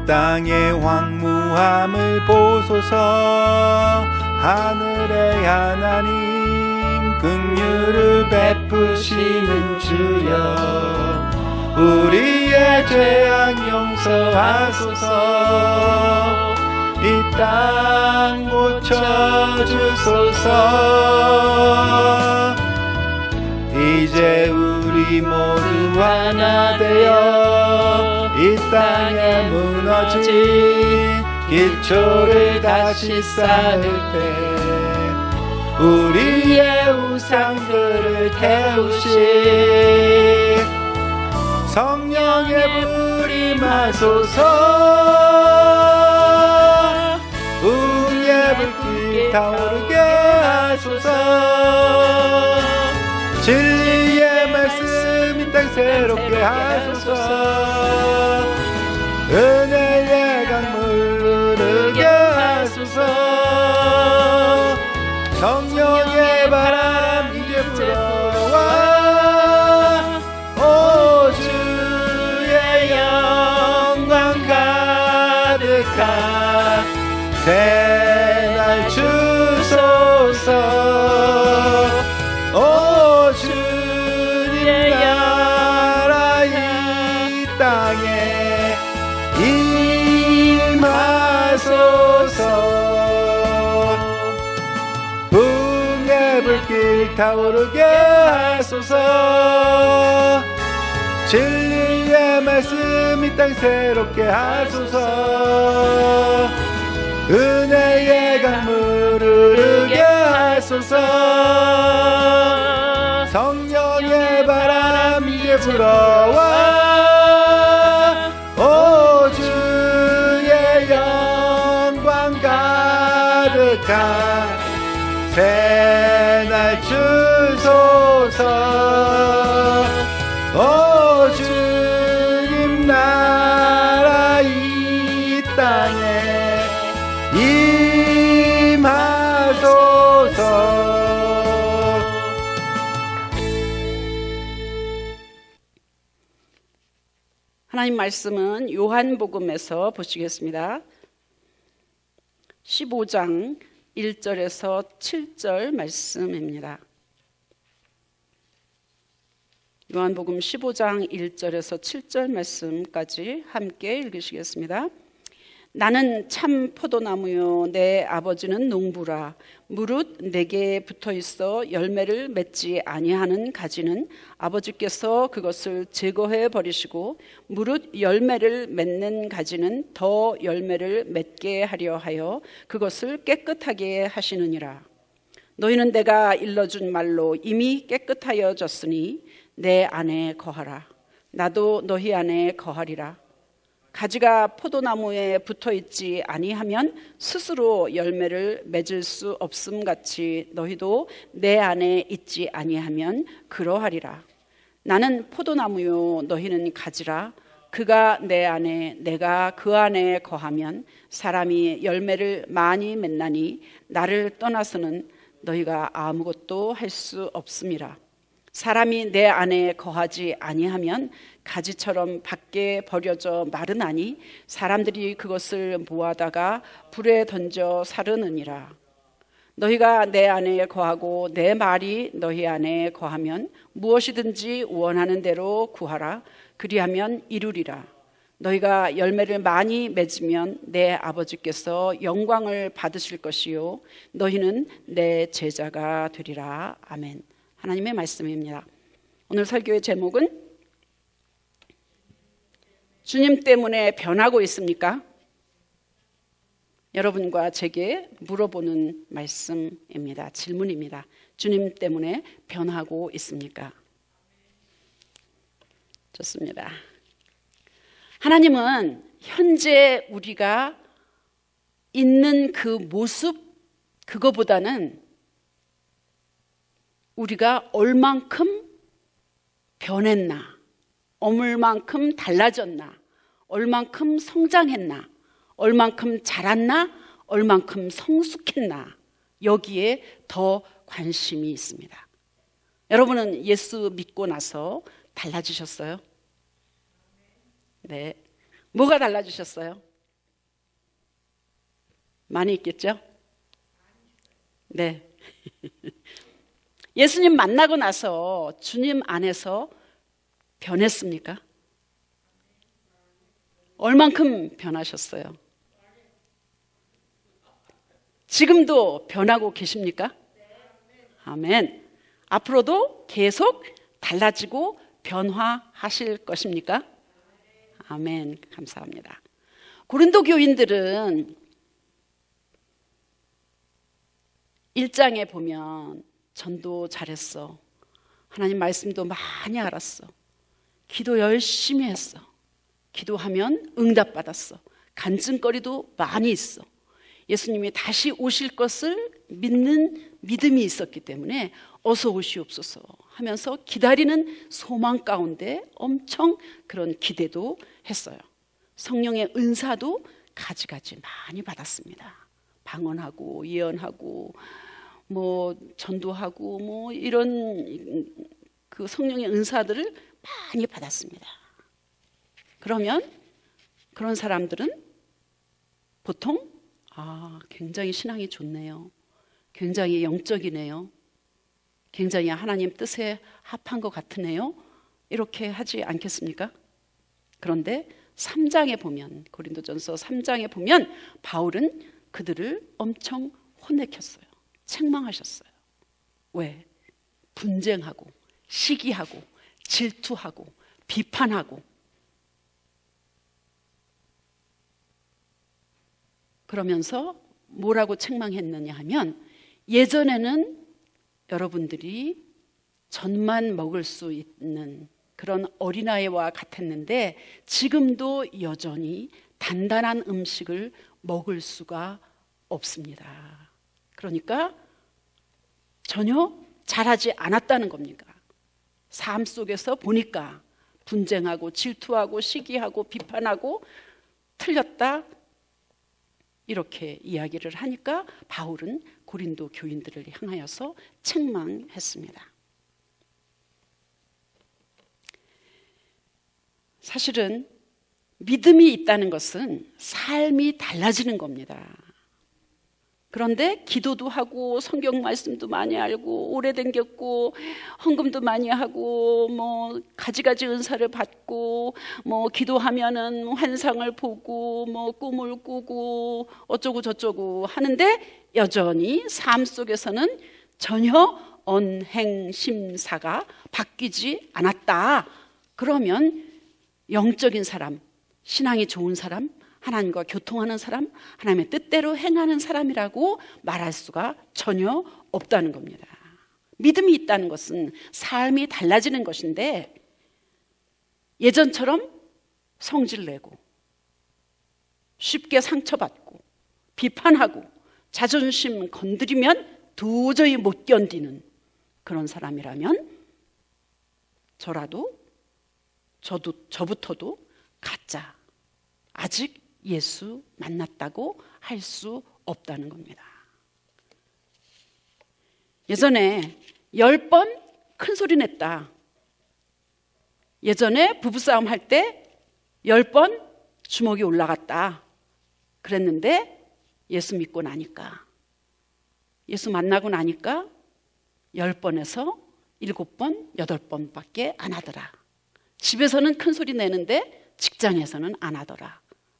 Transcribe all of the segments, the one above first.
땅의 황무함을 보소서. 하늘의 하나님 긍휼을 베푸시는 주여, 우리의 죄악 용서하소서. 이 땅 고쳐주소서. 이제 우리 모두 하나 되어 이 땅에 무너진 기초를 다시 쌓을 때 우리의 우상들을 태우시 성령의 불이 마소서. 웅의 불길 타오르게 하소서. 진리의 말씀 이 땅 새롭게 하소서. 은혜의 강물 흐르게 하소서. 성령의 바람 이제 불어와 오 주의 영광 가득한 새날 주소서. 오 주님의 나라 이 땅에 임하소서. 붕의 불길 타오르게 하소서. 진리의 말씀 이 땅 새롭게 하소서. 은혜의 강물 흐르게 하소서. 성령의 바람 이제 불어와 오 주의 영광 가득한 새날 주소서. 오 주님 나라 이 땅에 임하소서. 하나님 말씀은 요한복음에서 보시겠습니다. 15장 1절에서 7절 말씀입니다. 요한복음 15장 1절에서 7절 말씀까지 함께 읽으시겠습니다. 나는 참 포도나무요 내 아버지는 농부라. 무릇 내게 붙어있어 열매를 맺지 아니하는 가지는 아버지께서 그것을 제거해 버리시고 무릇 열매를 맺는 가지는 더 열매를 맺게 하려 하여 그것을 깨끗하게 하시느니라. 너희는 내가 일러준 말로 이미 깨끗하여졌으니 내 안에 거하라. 나도 너희 안에 거하리라. 가지가 포도나무에 붙어있지 아니하면 스스로 열매를 맺을 수 없음 같이 너희도 내 안에 있지 아니하면 그러하리라. 나는 포도나무요 너희는 가지라. 그가 내 안에 내가 그 안에 거하면 사람이 열매를 많이 맺나니 나를 떠나서는 너희가 아무것도 할 수 없음이라. 사람이 내 안에 거하지 아니하면 가지처럼 밖에 버려져 마르나니 사람들이 그것을 모아다가 불에 던져 사르느니라. 너희가 내 안에 거하고 내 말이 너희 안에 거하면 무엇이든지 원하는 대로 구하라. 그리하면 이루리라. 너희가 열매를 많이 맺으면 내 아버지께서 영광을 받으실 것이요 너희는 내 제자가 되리라. 아멘. 하나님의 말씀입니다. 오늘 설교의 제목은 주님 때문에 변하고 있습니까? 여러분과 제게 물어보는 말씀입니다. 질문입니다. 주님 때문에 변하고 있습니까? 좋습니다. 하나님은 현재 우리가 있는 그 모습 그거보다는 우리가 얼만큼 변했나, 얼만큼 달라졌나, 얼만큼 성장했나, 얼만큼 자랐나, 얼만큼 성숙했나 여기에 더 관심이 있습니다. 여러분은 예수 믿고 나서 달라지셨어요? 네. 뭐가 달라지셨어요? 많이 있겠죠? 네. 예수님 만나고 나서 주님 안에서 변했습니까? 얼만큼 변하셨어요? 지금도 변하고 계십니까? 아멘. 앞으로도 계속 달라지고 변화하실 것입니까? 아멘. 감사합니다. 고린도 교인들은 1장에 보면 전도 잘했어. 하나님 말씀도 많이 알았어. 기도 열심히 했어. 기도하면 응답받았어. 간증거리도 많이 있어. 예수님이 다시 오실 것을 믿는 믿음이 있었기 때문에 어서 오시옵소서 하면서 기다리는 소망 가운데 엄청 그런 기대도 했어요. 성령의 은사도 가지가지 많이 받았습니다. 방언하고 예언하고 뭐 전도하고 뭐 이런 그 성령의 은사들을 많이 받았습니다. 그러면 그런 사람들은 보통 굉장히 신앙이 좋네요. 굉장히 영적이네요. 굉장히 하나님 뜻에 합한 것 같으네요. 이렇게 하지 않겠습니까? 그런데 3장에 보면, 고린도전서 3장에 보면 바울은 그들을 엄청 혼내켰어요. 책망하셨어요. 왜? 분쟁하고 시기하고 질투하고 비판하고. 그러면서 뭐라고 책망했느냐 하면, 예전에는 여러분들이 젖만 먹을 수 있는 그런 어린아이와 같았는데 지금도 여전히 단단한 음식을 먹을 수가 없습니다. 그러니까 전혀 잘하지 않았다는 겁니까? 삶 속에서 보니까 분쟁하고 질투하고 시기하고 비판하고 틀렸다 이렇게 이야기를 하니까 바울은 고린도 교인들을 향하여서 책망했습니다. 사실은 믿음이 있다는 것은 삶이 달라지는 겁니다. 그런데 기도도 하고 성경 말씀도 많이 알고 오래 댕겼고 헌금도 많이 하고 뭐 가지가지 은사를 받고 뭐 기도하면은 환상을 보고 뭐 꿈을 꾸고 어쩌고 저쩌고 하는데 여전히 삶 속에서는 전혀 언행심사가 바뀌지 않았다. 그러면 영적인 사람, 신앙이 좋은 사람, 하나님과 교통하는 사람, 하나님의 뜻대로 행하는 사람이라고 말할 수가 전혀 없다는 겁니다. 믿음이 있다는 것은 삶이 달라지는 것인데 예전처럼 성질내고 쉽게 상처받고 비판하고 자존심 건드리면 도저히 못 견디는 그런 사람이라면 저부터도 가짜, 아직 예수 만났다고 할 수 없다는 겁니다. 예전에 10번 큰 소리 냈다. 예전에 부부싸움 할 때 10번 주먹이 올라갔다. 그랬는데 예수 믿고 나니까, 예수 만나고 나니까 10번에서 7번, 8번밖에 안 하더라. 집에서는 큰 소리 내는데 직장에서는 안 하더라.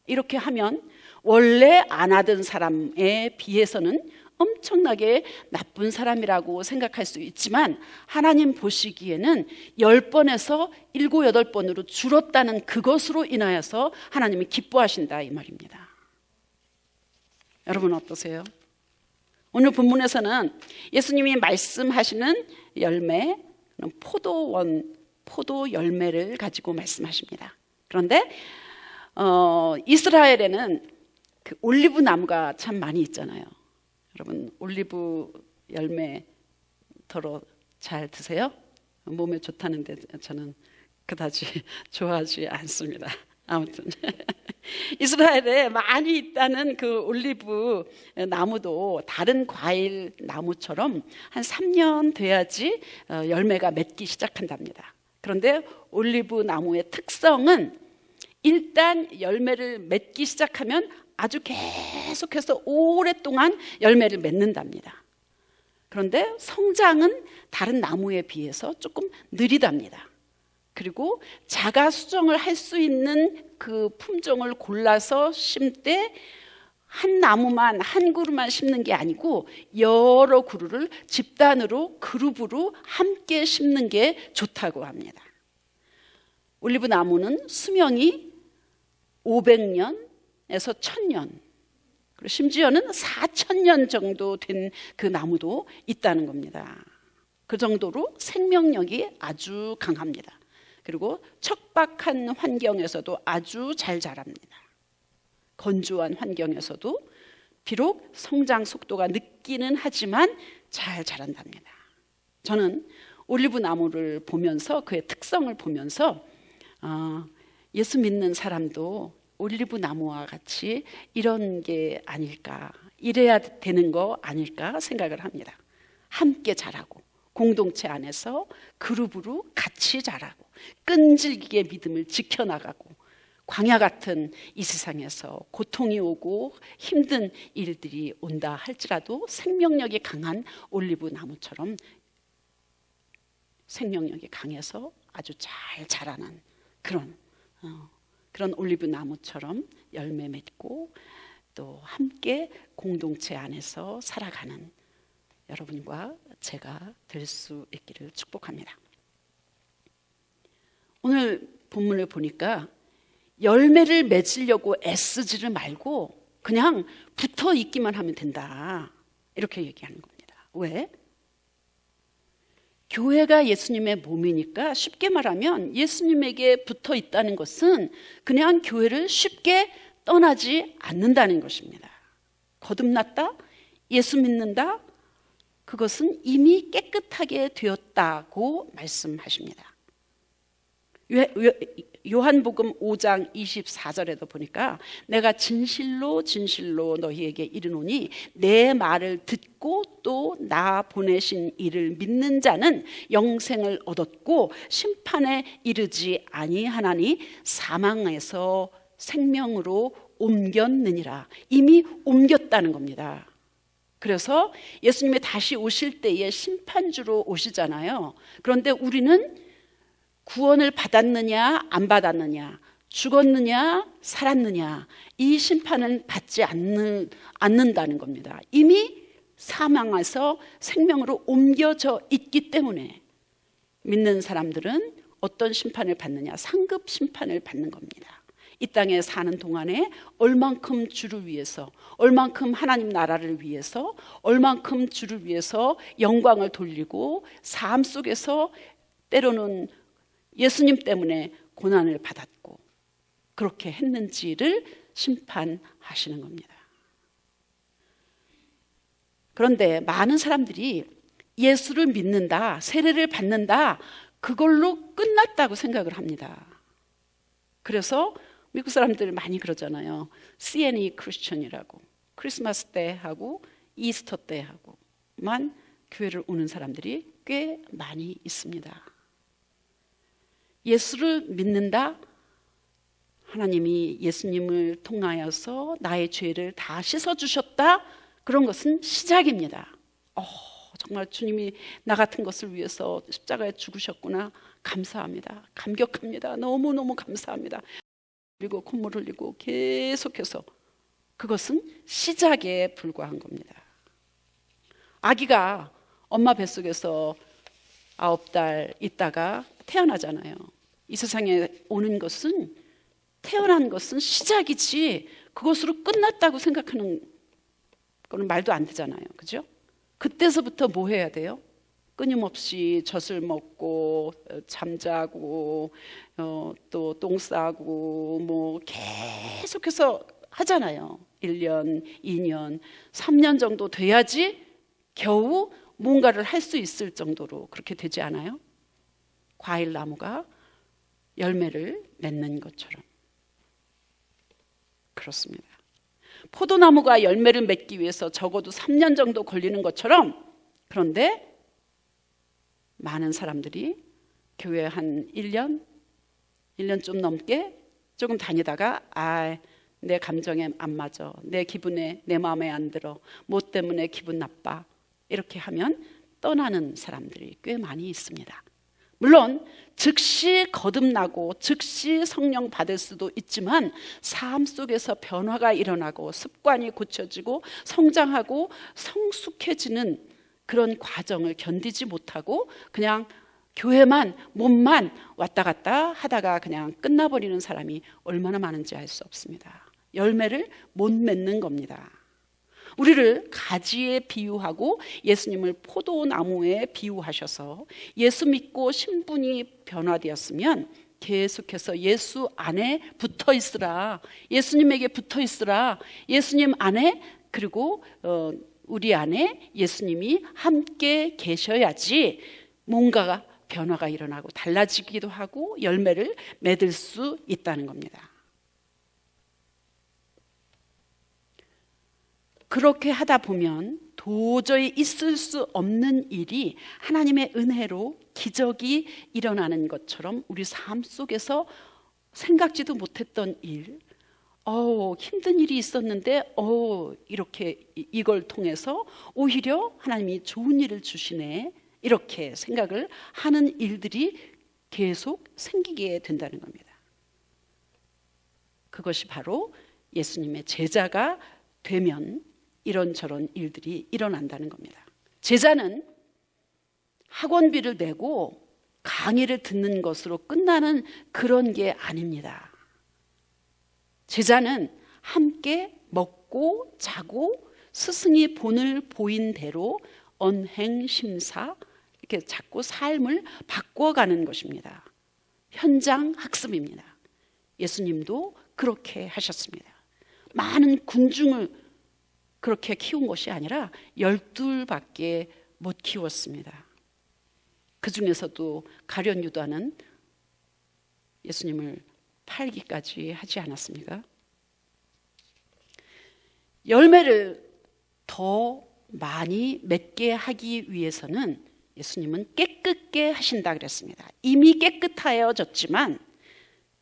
이렇게 하면 원래 안 하던 사람에 비해서는 엄청나게 나쁜 사람이라고 생각할 수 있지만 하나님 보시기에는 10번에서 7, 8번으로 줄었다는 그것으로 인하여서 하나님이 기뻐하신다 이 말입니다. 여러분 어떠세요? 오늘 본문에서는 예수님이 말씀하시는 열매, 포도 열매를 가지고 말씀하십니다. 그런데 이스라엘에는 그 올리브 나무가 참 많이 있잖아요. 여러분 올리브 열매 더러 잘 드세요? 몸에 좋다는데 저는 그다지 좋아하지 않습니다. 아무튼 이스라엘에 많이 있다는 그 올리브 나무도 다른 과일 나무처럼 한 3년 돼야지 열매가 맺기 시작한답니다. 그런데 올리브 나무의 특성은 일단 열매를 맺기 시작하면 아주 계속해서 오랫동안 열매를 맺는답니다. 그런데 성장은 다른 나무에 비해서 조금 느리답니다. 그리고 자가 수정을 할 수 있는 그 품종을 골라서 심때 한 나무만, 한 그루만 심는 게 아니고 여러 그루를 집단으로, 그룹으로 함께 심는 게 좋다고 합니다. 올리브 나무는 수명이 500년에서 1000년, 그리고 심지어는 4000년 정도 된 그 나무도 있다는 겁니다. 그 정도로 생명력이 아주 강합니다. 그리고 척박한 환경에서도 아주 잘 자랍니다. 건조한 환경에서도 비록 성장 속도가 늦기는 하지만 잘 자란답니다. 저는 올리브 나무를 보면서, 그의 특성을 보면서 예수 믿는 사람도 올리브 나무와 같이 이런 게 아닐까, 이래야 되는 거 아닐까 생각을 합니다. 함께 자라고, 공동체 안에서 그룹으로 같이 자라고, 끈질기게 믿음을 지켜나가고, 광야 같은 이 세상에서 고통이 오고 힘든 일들이 온다 할지라도 생명력이 강한 올리브 나무처럼 생명력이 강해서 아주 잘 자라는 그런 올리브 나무처럼 열매 맺고 또 함께 공동체 안에서 살아가는 여러분과 제가 될 수 있기를 축복합니다. 오늘 본문을 보니까 열매를 맺으려고 애쓰지를 말고 그냥 붙어 있기만 하면 된다, 이렇게 얘기하는 겁니다. 왜? 교회가 예수님의 몸이니까 쉽게 말하면 예수님에게 붙어 있다는 것은 그냥 교회를 쉽게 떠나지 않는다는 것입니다. 거듭났다, 예수 믿는다, 그것은 이미 깨끗하게 되었다고 말씀하십니다. 요한복음 5장 24절에도 보니까 내가 진실로 진실로 너희에게 이르노니 내 말을 듣고 또 나 보내신 이를 믿는 자는 영생을 얻었고 심판에 이르지 아니하나니 사망에서 생명으로 옮겼느니라. 이미 옮겼다는 겁니다. 그래서 예수님이 다시 오실 때에 심판주로 오시잖아요. 그런데 우리는 구원을 받았느냐 안 받았느냐, 죽었느냐 살았느냐, 이 심판은 받지 않는다는 겁니다. 이미 사망해서 생명으로 옮겨져 있기 때문에 믿는 사람들은 어떤 심판을 받느냐, 상급 심판을 받는 겁니다. 이 땅에 사는 동안에 얼만큼 주를 위해서, 얼만큼 하나님 나라를 위해서, 얼만큼 주를 위해서 영광을 돌리고 삶 속에서 때로는 예수님 때문에 고난을 받았고 그렇게 했는지를 심판하시는 겁니다. 그런데 많은 사람들이 예수를 믿는다, 세례를 받는다, 그걸로 끝났다고 생각을 합니다. 그래서 미국 사람들 많이 그러잖아요. CNE 크리스천이라고. 크리스마스 때 하고 이스터 때 하고만 교회를 오는 사람들이 꽤 많이 있습니다. 예수를 믿는다, 하나님이 예수님을 통하여서 나의 죄를 다 씻어주셨다, 그런 것은 시작입니다. 정말 주님이 나 같은 것을 위해서 십자가에 죽으셨구나, 감사합니다, 감격합니다, 너무너무 감사합니다. 그리고 콧물 흘리고 계속해서, 그것은 시작에 불과한 겁니다. 아기가 엄마 뱃속에서 9달 있다가 태어나잖아요. 이 세상에 오는 것은, 태어난 것은 시작이지 그것으로 끝났다고 생각하는 그건 말도 안 되잖아요. 그죠? 그때서부터 뭐 해야 돼요? 끊임없이 젖을 먹고 잠자고 또 똥 싸고 뭐 계속해서 하잖아요. 1년, 2년, 3년 정도 돼야지 겨우 뭔가를 할 수 있을 정도로 그렇게 되지 않아요? 과일 나무가 열매를 맺는 것처럼 그렇습니다. 포도나무가 열매를 맺기 위해서 적어도 3년 정도 걸리는 것처럼, 그런데 많은 사람들이 교회 한 1년 좀 넘게 조금 다니다가 내 감정에 안 맞아, 내 기분에, 내 마음에 안 들어, 뭐 때문에 기분 나빠, 이렇게 하면 떠나는 사람들이 꽤 많이 있습니다. 물론 즉시 거듭나고 즉시 성령 받을 수도 있지만 삶 속에서 변화가 일어나고 습관이 고쳐지고 성장하고 성숙해지는 그런 과정을 견디지 못하고 그냥 교회만, 몸만 왔다 갔다 하다가 그냥 끝나버리는 사람이 얼마나 많은지 알 수 없습니다. 열매를 못 맺는 겁니다. 우리를 가지에 비유하고 예수님을 포도나무에 비유하셔서 예수 믿고 신분이 변화되었으면 계속해서 예수 안에 붙어 있으라, 예수님에게 붙어 있으라, 예수님 안에, 그리고 우리 안에 예수님이 함께 계셔야지 뭔가가 변화가 일어나고 달라지기도 하고 열매를 맺을 수 있다는 겁니다. 그렇게 하다 보면 도저히 있을 수 없는 일이 하나님의 은혜로 기적이 일어나는 것처럼 우리 삶 속에서 생각지도 못했던 일, 힘든 일이 있었는데 이렇게 이걸 통해서 오히려 하나님이 좋은 일을 주시네, 이렇게 생각을 하는 일들이 계속 생기게 된다는 겁니다. 그것이 바로 예수님의 제자가 되면 이런저런 일들이 일어난다는 겁니다. 제자는 학원비를 내고 강의를 듣는 것으로 끝나는 그런 게 아닙니다. 제자는 함께 먹고 자고 스승이 본을 보인 대로 언행심사, 이렇게 자꾸 삶을 바꿔가는 것입니다. 현장 학습입니다. 예수님도 그렇게 하셨습니다. 많은 군중을 그렇게 키운 것이 아니라 12밖에 못 키웠습니다. 그 중에서도 가룟 유다는 예수님을 팔기까지 하지 않았습니까? 열매를 더 많이 맺게 하기 위해서는 예수님은 깨끗게 하신다 그랬습니다. 이미 깨끗하여졌지만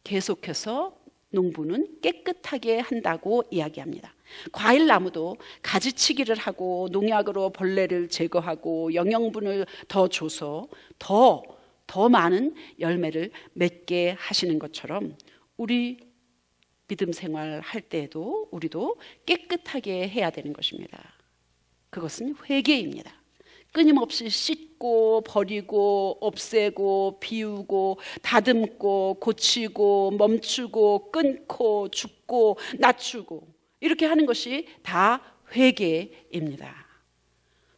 계속해서 농부는 깨끗하게 한다고 이야기합니다. 과일나무도 가지치기를 하고 농약으로 벌레를 제거하고 영양분을 더 줘서 더 많은 열매를 맺게 하시는 것처럼 우리 믿음 생활 할 때에도 우리도 깨끗하게 해야 되는 것입니다. 그것은 회개입니다. 끊임없이 씻고 버리고 없애고 비우고 다듬고 고치고 멈추고 끊고 죽고 낮추고 이렇게 하는 것이 다 회개입니다.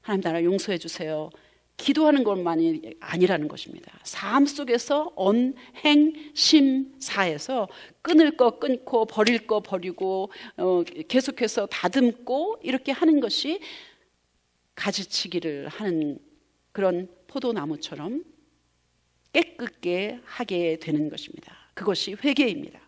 하나님 나라 용서해 주세요. 기도하는 것만이 아니라는 것입니다. 삶 속에서 언행심사에서 끊을 거 끊고 버릴 거 버리고 계속해서 다듬고 이렇게 하는 것이 가지치기를 하는 그런 포도나무처럼 깨끗게 하게 되는 것입니다. 그것이 회개입니다.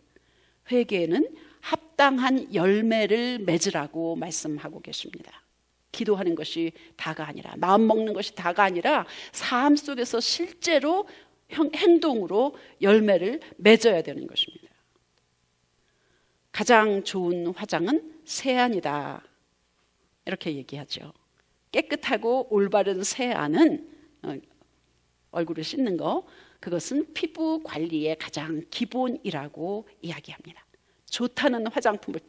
회개는 합당한 열매를 맺으라고 말씀하고 계십니다. 기도하는 것이 다가 아니라, 마음 먹는 것이 다가 아니라 삶 속에서 실제로 행동으로 열매를 맺어야 되는 것입니다. 가장 좋은 화장은 세안이다, 이렇게 얘기하죠. 깨끗하고 올바른 세안은 얼굴을 씻는 거, 그것은 피부 관리의 가장 기본이라고 이야기합니다. 좋다는 화장품을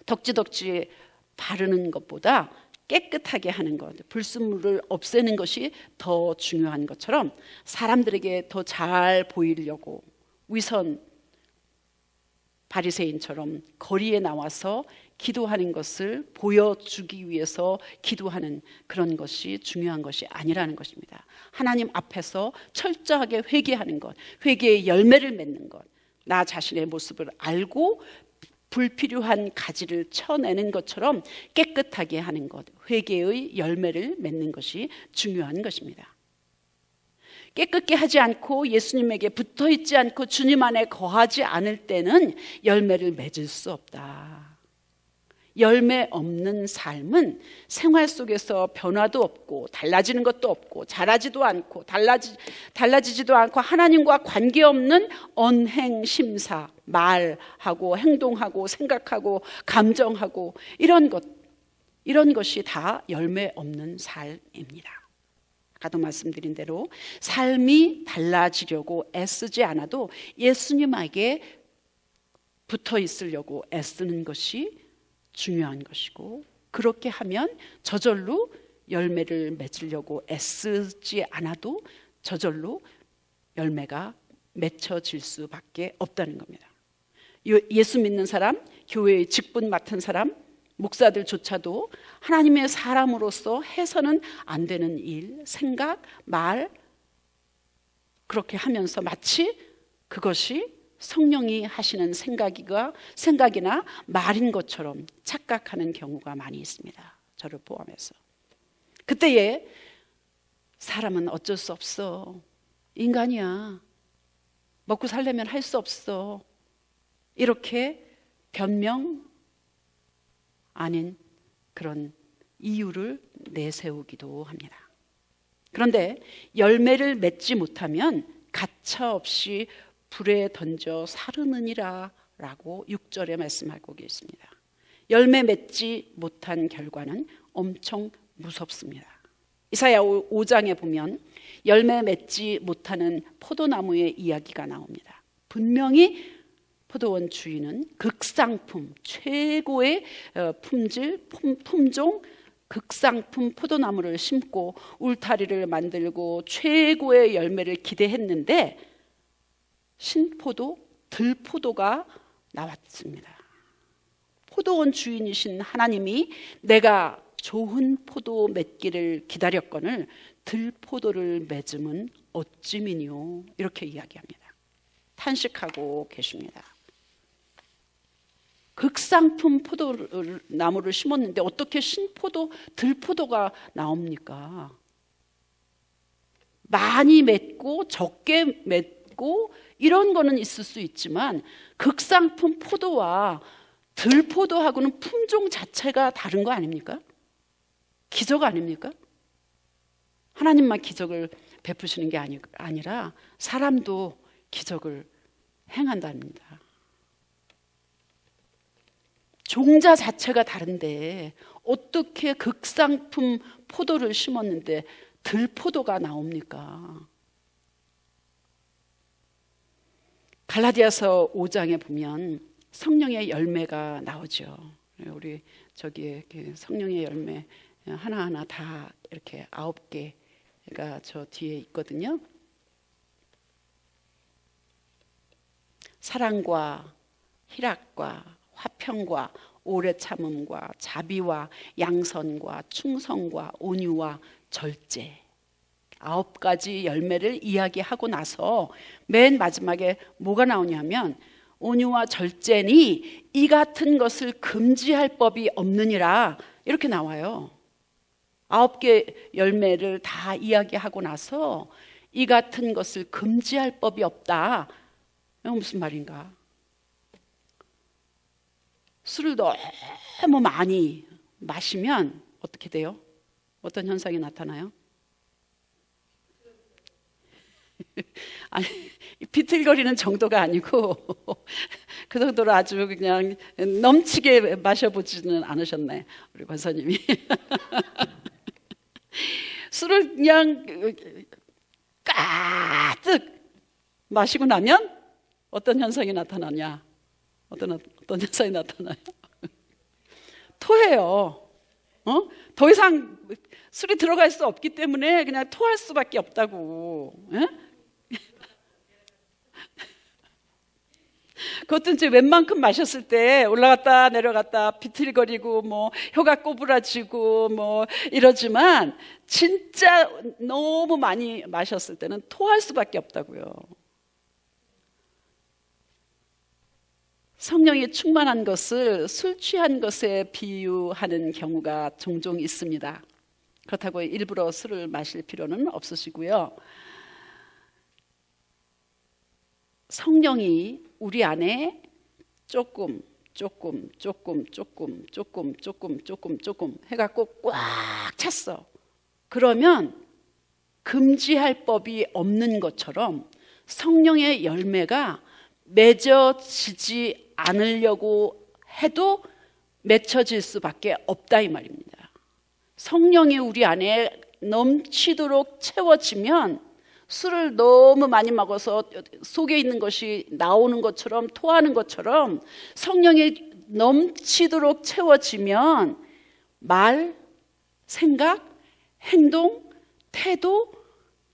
덕지덕지 바르는 것보다 깨끗하게 하는 것, 불순물을 없애는 것이 더 중요한 것처럼 사람들에게 더 잘 보이려고 위선 바리새인처럼 거리에 나와서 기도하는 것을 보여주기 위해서 기도하는 그런 것이 중요한 것이 아니라는 것입니다. 하나님 앞에서 철저하게 회개하는 것, 회개의 열매를 맺는 것, 나 자신의 모습을 알고 불필요한 가지를 쳐내는 것처럼 깨끗하게 하는 것, 회개의 열매를 맺는 것이 중요한 것입니다. 깨끗게 하지 않고 예수님에게 붙어 있지 않고 주님 안에 거하지 않을 때는 열매를 맺을 수 없다. 열매 없는 삶은 생활 속에서 변화도 없고 달라지는 것도 없고 자라지도 않고 달라지지도 않고 하나님과 관계없는 언행심사, 말하고 행동하고 생각하고 감정하고 이런 것이 다 열매 없는 삶입니다. 아까도 말씀드린 대로 삶이 달라지려고 애쓰지 않아도 예수님에게 붙어 있으려고 애쓰는 것이 중요한 것이고, 그렇게 하면 저절로 열매를 맺으려고 애쓰지 않아도 저절로 열매가 맺혀질 수밖에 없다는 겁니다. 예수 믿는 사람, 교회의 직분 맡은 사람, 목사들조차도 하나님의 사람으로서 해서는 안 되는 일, 생각, 말, 그렇게 하면서 마치 그것이 성령이 하시는 생각이나 말인 것처럼 착각하는 경우가 많이 있습니다. 저를 포함해서. 그때에 사람은 어쩔 수 없어. 인간이야. 먹고 살려면 할 수 없어. 이렇게 변명 아닌 그런 이유를 내세우기도 합니다. 그런데 열매를 맺지 못하면 가차없이 불에 던져 사르느니라 라고 6절에 말씀하고 계십니다. 열매 맺지 못한 결과는 엄청 무섭습니다. 이사야 5장에 보면 열매 맺지 못하는 포도나무의 이야기가 나옵니다. 분명히 포도원 주인은 극상품, 최고의 품질, 품종, 극상품 포도나무를 심고 울타리를 만들고 최고의 열매를 기대했는데 신포도, 들포도가 나왔습니다. 포도원 주인이신 하나님이 내가 좋은 포도 맺기를 기다렸거늘 들포도를 맺음은 어찌미뇨, 이렇게 이야기합니다. 탄식하고 계십니다. 극상품 포도나무를 심었는데 어떻게 신포도, 들포도가 나옵니까? 많이 맺고 적게 맺고 이런 거는 있을 수 있지만 극상품 포도와 들포도하고는 품종 자체가 다른 거 아닙니까? 기적 아닙니까? 하나님만 기적을 베푸시는 게 아니라 사람도 기적을 행한답니다. 종자 자체가 다른데 어떻게 극상품 포도를 심었는데 들포도가 나옵니까? 갈라디아서 5장에 보면 성령의 열매가 나오죠. 우리 저기 성령의 열매 하나하나 다 이렇게 9개가 저 뒤에 있거든요. 사랑과 희락과 화평과 오래 참음과 자비와 양선과 충성과 온유와 절제, 9가지 열매를 이야기하고 나서 맨 마지막에 뭐가 나오냐면 온유와 절제니 이 같은 것을 금지할 법이 없느니라, 이렇게 나와요. 9개 열매를 다 이야기하고 나서 이 같은 것을 금지할 법이 없다. 이건 무슨 말인가? 술을 너무 많이 마시면 어떻게 돼요? 어떤 현상이 나타나요? 아니, 비틀거리는 정도가 아니고 그 정도로 아주 그냥 넘치게 마셔보지는 않으셨네, 우리 권사님이. 술을 그냥 가득 마시고 나면 어떤 현상이 나타나냐? 어떤 현상이 나타나요? 토해요. 더 이상 술이 들어갈 수 없기 때문에 그냥 토할 수밖에 없다고. 그것도 이제 웬만큼 마셨을 때 올라갔다 내려갔다 비틀거리고 뭐 혀가 꼬부라지고 뭐 이러지만 진짜 너무 많이 마셨을 때는 토할 수밖에 없다고요. 성령이 충만한 것을 술 취한 것에 비유하는 경우가 종종 있습니다. 그렇다고 일부러 술을 마실 필요는 없으시고요. 성령이 우리 안에 조금 조금 해갖고 꽉 찼어. 그러면 금지할 법이 없는 것처럼 성령의 열매가 맺어지지 않으려고 해도 맺혀질 수밖에 없다 이 말입니다. 성령이 우리 안에 넘치도록 채워지면 술을 너무 많이 먹어서 속에 있는 것이 나오는 것처럼 토하는 것처럼 성령이 넘치도록 채워지면 말, 생각, 행동, 태도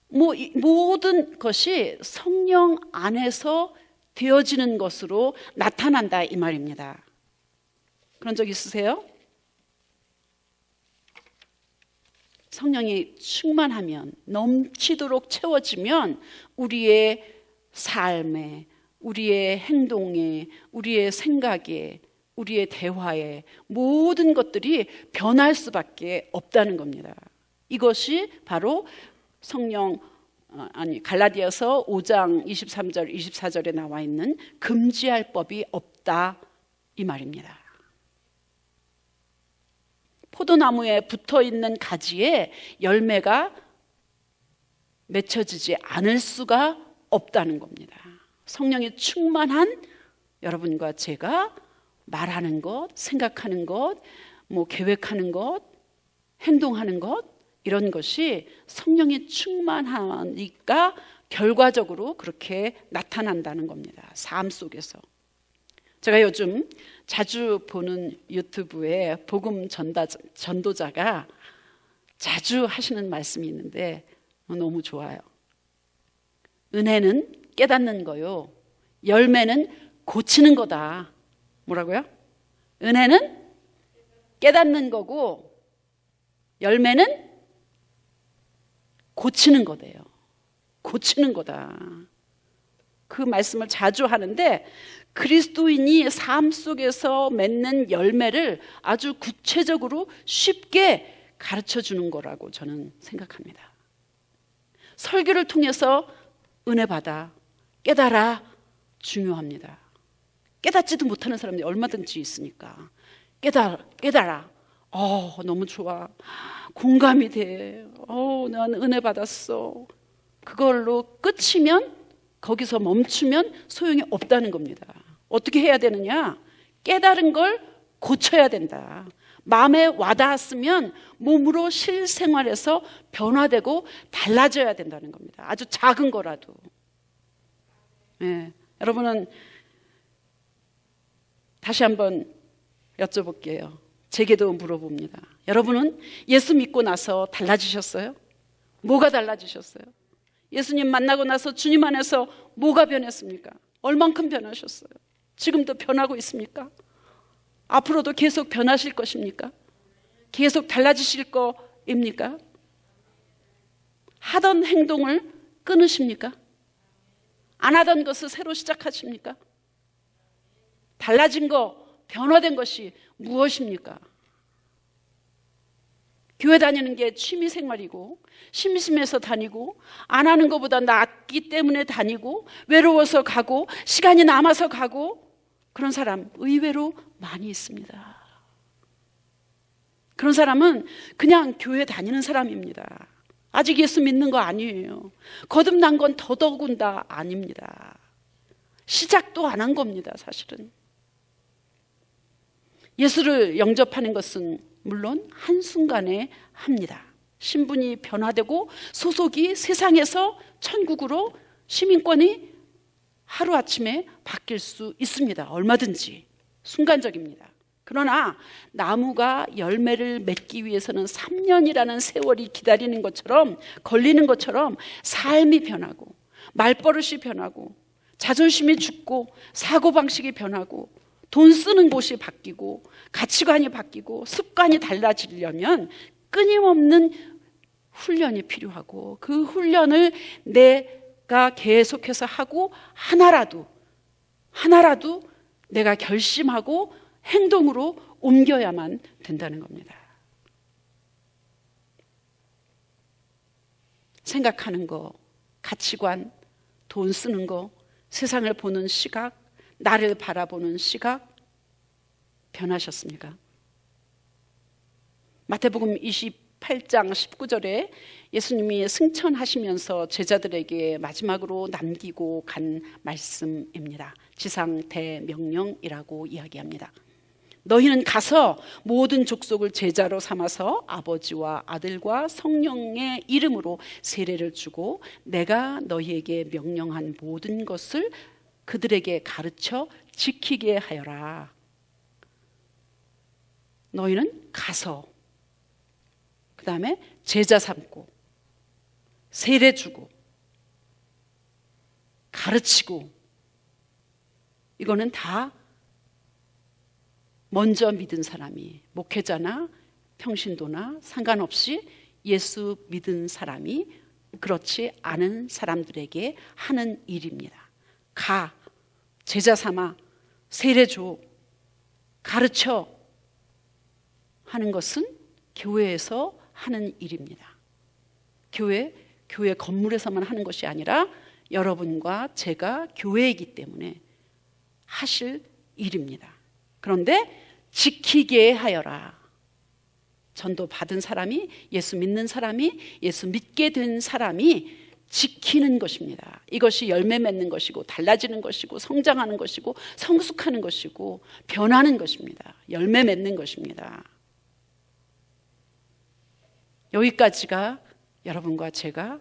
모든 것이 성령 안에서 되어지는 것으로 나타난다 이 말입니다. 그런 적 있으세요? 성령이 충만하면 넘치도록 채워지면 우리의 삶에, 우리의 행동에, 우리의 생각에, 우리의 대화에 모든 것들이 변할 수밖에 없다는 겁니다. 이것이 바로 갈라디아서 5장 23절 24절에 나와 있는 금지할 법이 없다 이 말입니다. 포도나무에 붙어있는 가지에 열매가 맺혀지지 않을 수가 없다는 겁니다. 성령이 충만한 여러분과 제가 말하는 것, 생각하는 것, 계획하는 것, 행동하는 것 이런 것이 성령이 충만하니까 결과적으로 그렇게 나타난다는 겁니다. 삶 속에서. 제가 요즘 자주 보는 유튜브에 복음 전도자가 자주 하시는 말씀이 있는데 너무 좋아요. 은혜는 깨닫는 거요. 열매는 고치는 거다. 뭐라고요? 은혜는 깨닫는 거고 열매는 고치는 거대요. 고치는 거다. 그 말씀을 자주 하는데 그리스도인이 삶 속에서 맺는 열매를 아주 구체적으로 쉽게 가르쳐 주는 거라고 저는 생각합니다. 설교를 통해서 은혜 받아 깨달아 중요합니다. 깨닫지도 못하는 사람들이 얼마든지 있으니까 깨달아. 너무 좋아. 공감이 돼. 난 은혜 받았어. 그걸로 끝이면 거기서 멈추면 소용이 없다는 겁니다. 어떻게 해야 되느냐? 깨달은 걸 고쳐야 된다. 마음에 와닿았으면 몸으로 실생활에서 변화되고 달라져야 된다는 겁니다. 아주 작은 거라도. 여러분은 다시 한번 여쭤볼게요. 제게도 물어봅니다. 여러분은 예수 믿고 나서 달라지셨어요? 뭐가 달라지셨어요? 예수님 만나고 나서 주님 안에서 뭐가 변했습니까? 얼만큼 변하셨어요? 지금도 변하고 있습니까? 앞으로도 계속 변하실 것입니까? 계속 달라지실 거입니까? 하던 행동을 끊으십니까? 안 하던 것을 새로 시작하십니까? 달라진 거, 변화된 것이 무엇입니까? 교회 다니는 게 취미 생활이고 심심해서 다니고 안 하는 것보다 낫기 때문에 다니고 외로워서 가고 시간이 남아서 가고 그런 사람 의외로 많이 있습니다. 그런 사람은 그냥 교회 다니는 사람입니다. 아직 예수 믿는 거 아니에요. 거듭난 건 더더군다 아닙니다. 시작도 안 한 겁니다, 사실은. 예수를 영접하는 것은 물론 한순간에 합니다. 신분이 변화되고 소속이 세상에서 천국으로 시민권이 하루아침에 바뀔 수 있습니다. 얼마든지 순간적입니다. 그러나 나무가 열매를 맺기 위해서는 3년이라는 세월이 기다리는 것처럼 걸리는 것처럼 삶이 변하고 말버릇이 변하고 자존심이 죽고 사고방식이 변하고 돈 쓰는 곳이 바뀌고 가치관이 바뀌고 습관이 달라지려면 끊임없는 훈련이 필요하고 그 훈련을 내가 계속해서 하고 하나라도 내가 결심하고 행동으로 옮겨야만 된다는 겁니다. 생각하는 거, 가치관, 돈 쓰는 거, 세상을 보는 시각, 나를 바라보는 시각, 변하셨습니까? 마태복음 28장 19절에 예수님이 승천하시면서 제자들에게 마지막으로 남기고 간 말씀입니다. 지상대명령이라고 이야기합니다. 너희는 가서 모든 족속을 제자로 삼아서 아버지와 아들과 성령의 이름으로 세례를 주고 내가 너희에게 명령한 모든 것을 그들에게 가르쳐 지키게 하여라. 너희는 가서 그 다음에 제자 삼고 세례 주고 가르치고, 이거는 다 먼저 믿은 사람이, 목회자나 평신도나 상관없이 예수 믿은 사람이 그렇지 않은 사람들에게 하는 일입니다. 가, 제자 삼아, 세례 줘, 가르쳐 하는 것은 교회에서 하는 일입니다. 교회 건물에서만 하는 것이 아니라 여러분과 제가 교회이기 때문에 하실 일입니다. 그런데 지키게 하여라. 전도 받은 사람이, 예수 믿는 사람이, 예수 믿게 된 사람이 지키는 것입니다. 이것이 열매 맺는 것이고 달라지는 것이고 성장하는 것이고 성숙하는 것이고 변하는 것입니다. 열매 맺는 것입니다. 여기까지가 여러분과 제가,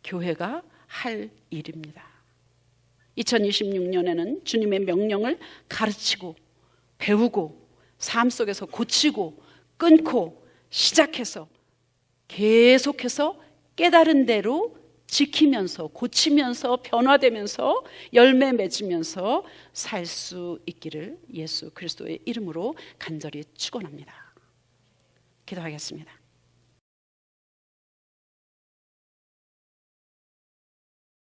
교회가 할 일입니다. 2026년에는 주님의 명령을 가르치고 배우고 삶 속에서 고치고 끊고 시작해서 계속해서 깨달은 대로 지키면서 고치면서 변화되면서 열매 맺으면서 살 수 있기를 예수 그리스도의 이름으로 간절히 축원합니다. 기도하겠습니다.